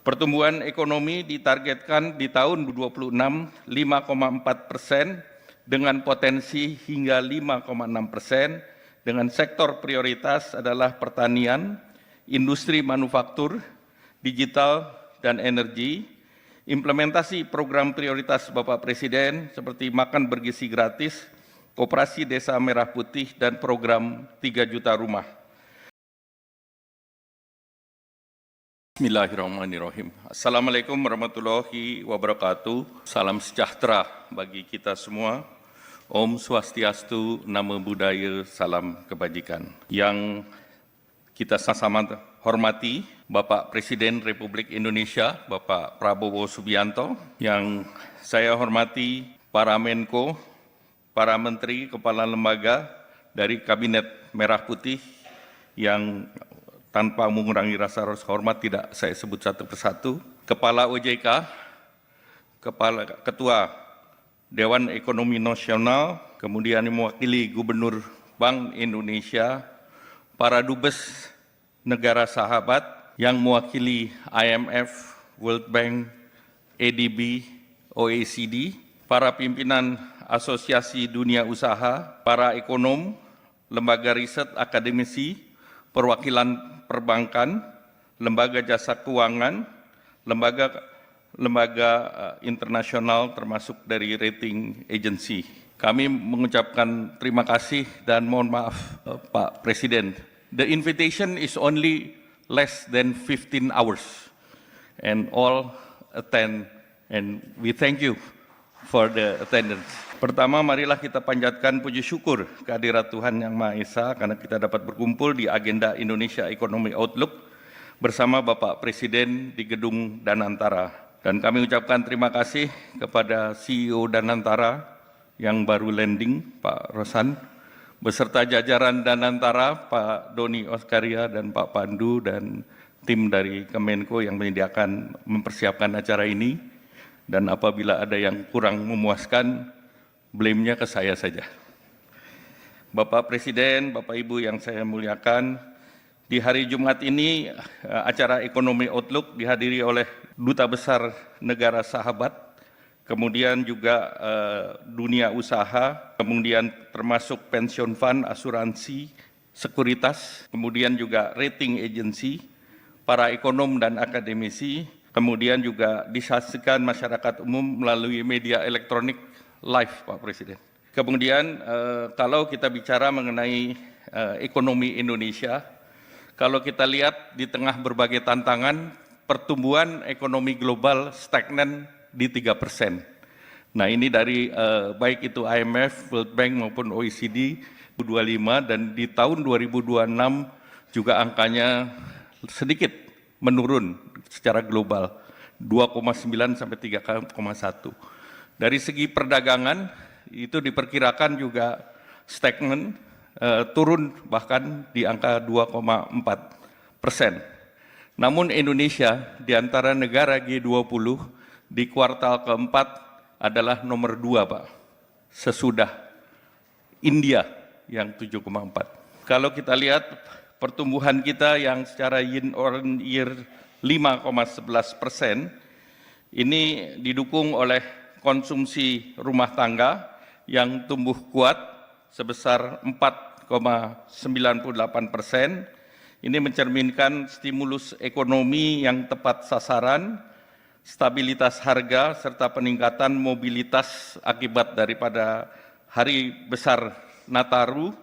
Pertumbuhan ekonomi ditargetkan di tahun 2026 5,4% dengan potensi hingga 5,6%, dengan sektor prioritas adalah pertanian, industri manufaktur, digital, dan energi. Implementasi program prioritas Bapak Presiden seperti makan bergizi gratis, Koperasi Desa Merah Putih, dan program 3 juta rumah. Bismillahirrahmanirrahim. Assalamualaikum warahmatullahi wabarakatuh. Salam sejahtera bagi kita semua. Om Swastiastu, Namo Buddhaya, salam kebajikan. Yang kita sama-sama hormati Bapak Presiden Republik Indonesia, Bapak Prabowo Subianto. Yang saya hormati para Menko, para Menteri, Kepala Lembaga dari Kabinet Merah Putih yang tanpa mengurangi rasa hormat tidak saya sebut satu persatu. Kepala OJK, Ketua Dewan Ekonomi Nasional, kemudian mewakili Gubernur Bank Indonesia, para dubes negara sahabat yang mewakili IMF, World Bank, ADB, OECD, para pimpinan asosiasi dunia usaha, para ekonom, lembaga riset akademisi, perwakilan perbankan, lembaga jasa keuangan, lembaga internasional termasuk dari rating agency. Kami mengucapkan terima kasih dan mohon maaf Pak Presiden. The invitation is only less than 15 hours and all attend and we thank you for the attendance. Pertama, marilah kita panjatkan puji syukur kehadirat Tuhan Yang Maha Esa karena kita dapat berkumpul di agenda Indonesia Economic Outlook bersama Bapak Presiden di Gedung Danantara. Dan kami ucapkan terima kasih kepada CEO Danantara yang baru landing, Pak Rosan, beserta jajaran Danantara, Pak Doni Oskaria dan Pak Pandu dan tim dari Kemenko yang mempersiapkan acara ini. Dan apabila ada yang kurang memuaskan, blame-nya ke saya saja. Bapak Presiden, Bapak Ibu yang saya muliakan, di hari Jumat ini acara Ekonomi Outlook dihadiri oleh Duta Besar Negara Sahabat, kemudian juga dunia usaha, kemudian termasuk pension fund, asuransi, sekuritas, kemudian juga rating agency, para ekonom dan akademisi, kemudian juga disaksikan masyarakat umum melalui media elektronik live, Pak Presiden. Kemudian kalau kita bicara mengenai ekonomi Indonesia, kalau kita lihat di tengah berbagai tantangan, pertumbuhan ekonomi global stagnan di 3%. Nah ini dari baik itu IMF, World Bank maupun OECD 2025 dan di tahun 2026 juga angkanya sedikit menurun secara global 2,9 sampai 3,1. Dari segi perdagangan itu diperkirakan juga stagnan, turun bahkan di angka 2,4%. Namun Indonesia di antara negara G20 di kuartal keempat adalah nomor 2, Pak, sesudah India yang 7,4. Kalau kita lihat pertumbuhan kita yang secara year 5,11%, ini didukung oleh konsumsi rumah tangga yang tumbuh kuat sebesar 4,98%. Ini mencerminkan stimulus ekonomi yang tepat sasaran, stabilitas harga, serta peningkatan mobilitas akibat daripada hari besar Nataru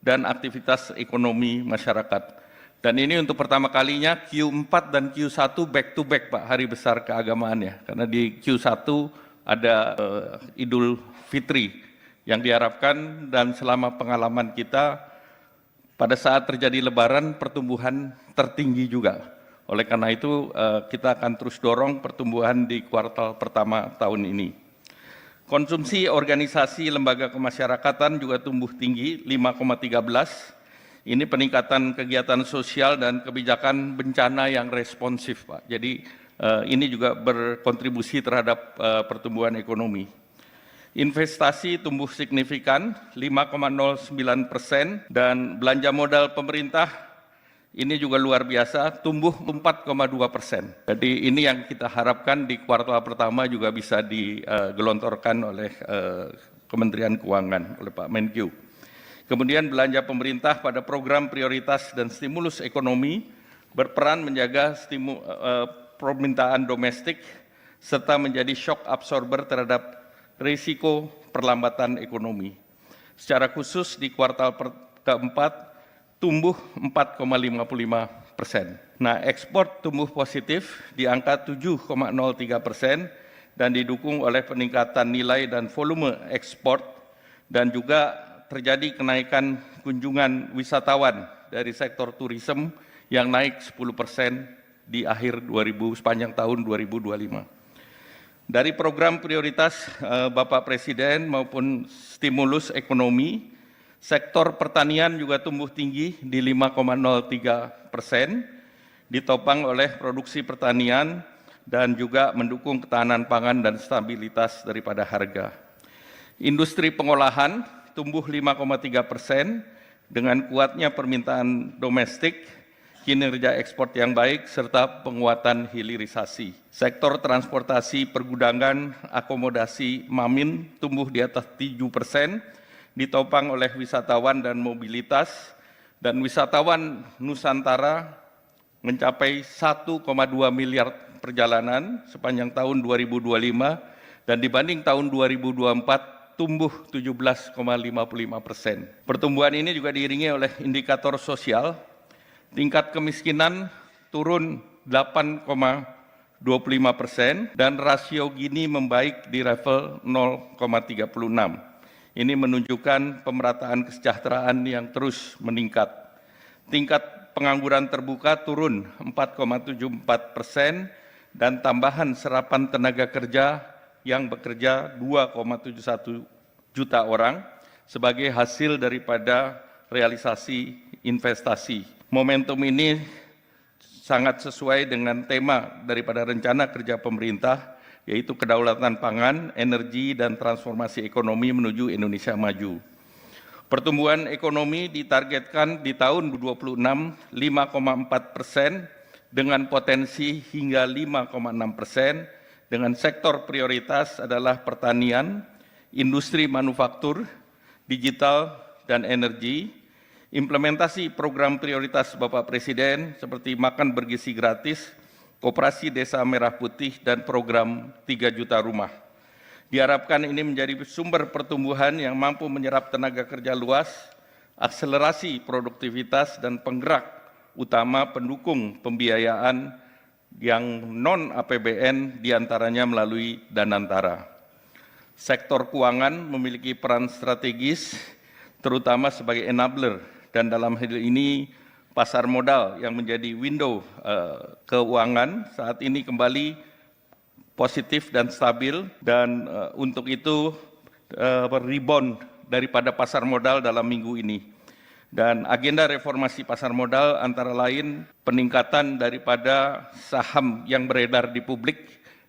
dan aktivitas ekonomi masyarakat. Dan ini untuk pertama kalinya Q4 dan Q1 back to back, Pak, hari besar keagamaannya. Karena di Q1 ada Idul Fitri yang diharapkan dan selama pengalaman kita pada saat terjadi lebaran pertumbuhan tertinggi juga. Oleh karena itu kita akan terus dorong pertumbuhan di kuartal pertama tahun ini. Konsumsi organisasi lembaga kemasyarakatan juga tumbuh tinggi 5,13. Ini peningkatan kegiatan sosial dan kebijakan bencana yang responsif, Pak. Jadi ini juga berkontribusi terhadap pertumbuhan ekonomi. Investasi tumbuh signifikan 5,09% dan belanja modal pemerintah ini juga luar biasa, tumbuh 4,2%. Jadi ini yang kita harapkan di kuartal pertama juga bisa digelontorkan oleh Kementerian Keuangan, oleh Pak Menkyu. Kemudian belanja pemerintah pada program prioritas dan stimulus ekonomi berperan menjaga permintaan domestik serta menjadi shock absorber terhadap risiko perlambatan ekonomi. Secara khusus di kuartal keempat tumbuh 4,55%. Nah, ekspor tumbuh positif di angka 7,03% dan didukung oleh peningkatan nilai dan volume ekspor dan juga terjadi kenaikan kunjungan wisatawan dari sektor turisme yang naik 10% di akhir sepanjang tahun 2025. Dari program prioritas Bapak Presiden maupun stimulus ekonomi, sektor pertanian juga tumbuh tinggi di 5,03%, ditopang oleh produksi pertanian dan juga mendukung ketahanan pangan dan stabilitas daripada harga. Industri pengolahan tumbuh 5,3% dengan kuatnya permintaan domestik, kinerja ekspor yang baik, serta penguatan hilirisasi. Sektor transportasi, pergudangan, akomodasi, mamin tumbuh di atas 7%, ditopang oleh wisatawan dan mobilitas, dan wisatawan Nusantara mencapai 1,2 miliar perjalanan sepanjang tahun 2025, dan dibanding tahun 2024 tumbuh 17,55%. Pertumbuhan ini juga diiringi oleh indikator sosial, tingkat kemiskinan turun 8,25% dan rasio Gini membaik di level 0,36. Ini menunjukkan pemerataan kesejahteraan yang terus meningkat. Tingkat pengangguran terbuka turun 4,74% dan tambahan serapan tenaga kerja yang bekerja 2,71 juta orang sebagai hasil daripada realisasi investasi. Momentum ini sangat sesuai dengan tema daripada rencana kerja pemerintah, yaitu kedaulatan pangan, energi, dan transformasi ekonomi menuju Indonesia maju. Pertumbuhan ekonomi ditargetkan di tahun 2026 5,4% dengan potensi hingga 5,6%, dengan sektor prioritas adalah pertanian, industri manufaktur, digital, dan energi. Implementasi program prioritas Bapak Presiden seperti makan bergizi gratis, Koperasi Desa Merah Putih, dan program 3 juta rumah. Diharapkan ini menjadi sumber pertumbuhan yang mampu menyerap tenaga kerja luas, akselerasi produktivitas, dan penggerak utama pendukung pembiayaan yang non-APBN diantaranya melalui Danantara. Sektor keuangan memiliki peran strategis terutama sebagai enabler, dan dalam hal ini pasar modal yang menjadi window keuangan saat ini kembali positif dan stabil, dan untuk itu rebound daripada pasar modal dalam minggu ini. Dan agenda reformasi pasar modal antara lain peningkatan daripada saham yang beredar di publik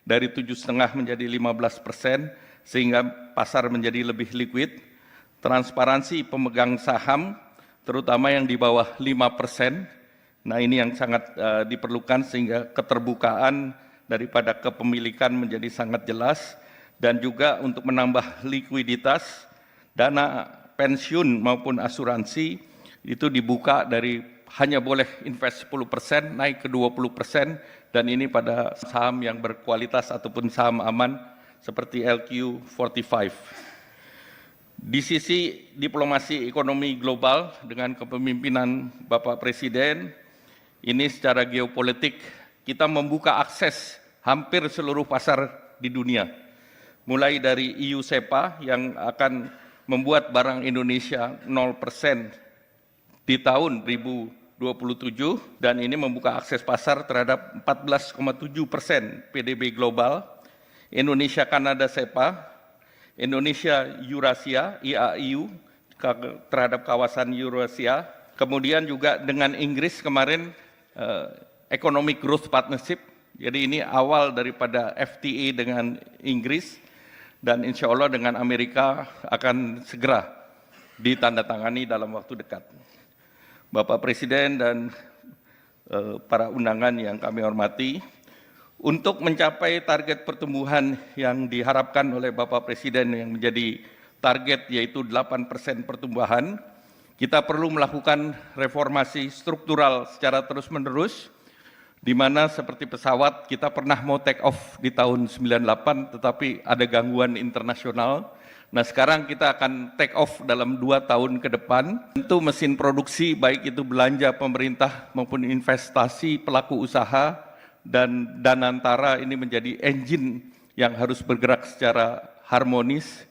dari 7,5 menjadi 15%, sehingga pasar menjadi lebih liquid, transparansi pemegang saham terutama yang di bawah 5%. Nah, ini yang sangat diperlukan sehingga keterbukaan daripada kepemilikan menjadi sangat jelas, dan juga untuk menambah likuiditas, dana pensiun maupun asuransi itu dibuka dari hanya boleh invest 10% naik ke 20%, dan ini pada saham yang berkualitas ataupun saham aman seperti LQ45. Di sisi diplomasi ekonomi global dengan kepemimpinan Bapak Presiden, ini secara geopolitik kita membuka akses hampir seluruh pasar di dunia. Mulai dari EU SEPA yang akan membuat barang Indonesia 0% di tahun 2027, dan ini membuka akses pasar terhadap 14,7% PDB global, Indonesia Kanada SEPA, Indonesia Eurasia, IAEU, terhadap kawasan Eurasia. Kemudian juga dengan Inggris kemarin Economic Growth Partnership, jadi ini awal daripada FTA dengan Inggris, dan insya Allah dengan Amerika akan segera ditandatangani dalam waktu dekat. Bapak Presiden dan para undangan yang kami hormati, untuk mencapai target pertumbuhan yang diharapkan oleh Bapak Presiden yang menjadi target yaitu 8% pertumbuhan, kita perlu melakukan reformasi struktural secara terus-menerus, di mana seperti pesawat kita pernah mau take off di tahun 98 tetapi ada gangguan internasional. Nah sekarang kita akan take off dalam 2 tahun ke depan. Tentu mesin produksi baik itu belanja pemerintah maupun investasi pelaku usaha dan Danantara ini menjadi engine yang harus bergerak secara harmonis.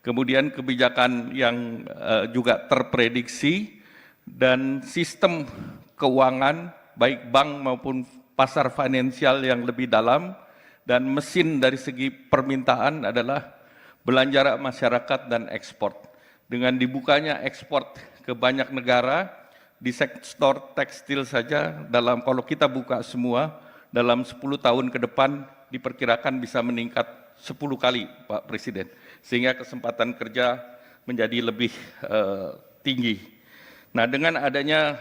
Kemudian kebijakan yang juga terprediksi dan sistem keuangan baik bank maupun pasar finansial yang lebih dalam, dan mesin dari segi permintaan adalah belanja masyarakat dan ekspor. Dengan dibukanya ekspor ke banyak negara, di sektor tekstil saja kalau kita buka semua, dalam 10 tahun ke depan diperkirakan bisa meningkat 10 kali, Pak Presiden. Sehingga kesempatan kerja menjadi lebih tinggi. Nah, dengan adanya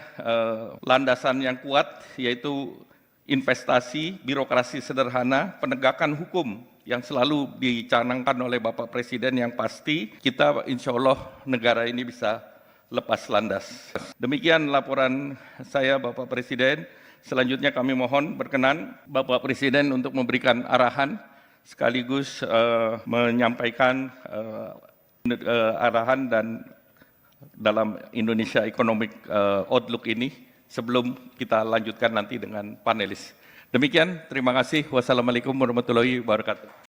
landasan yang kuat, yaitu investasi, birokrasi sederhana, penegakan hukum yang selalu dicanangkan oleh Bapak Presiden yang pasti, kita insya Allah negara ini bisa lepas landas. Demikian laporan saya, Bapak Presiden. Selanjutnya kami mohon berkenan Bapak Presiden untuk memberikan arahan sekaligus menyampaikan arahan dan dalam Indonesia Economic Outlook ini sebelum kita lanjutkan nanti dengan panelis. Demikian, terima kasih. Wassalamualaikum warahmatullahi wabarakatuh.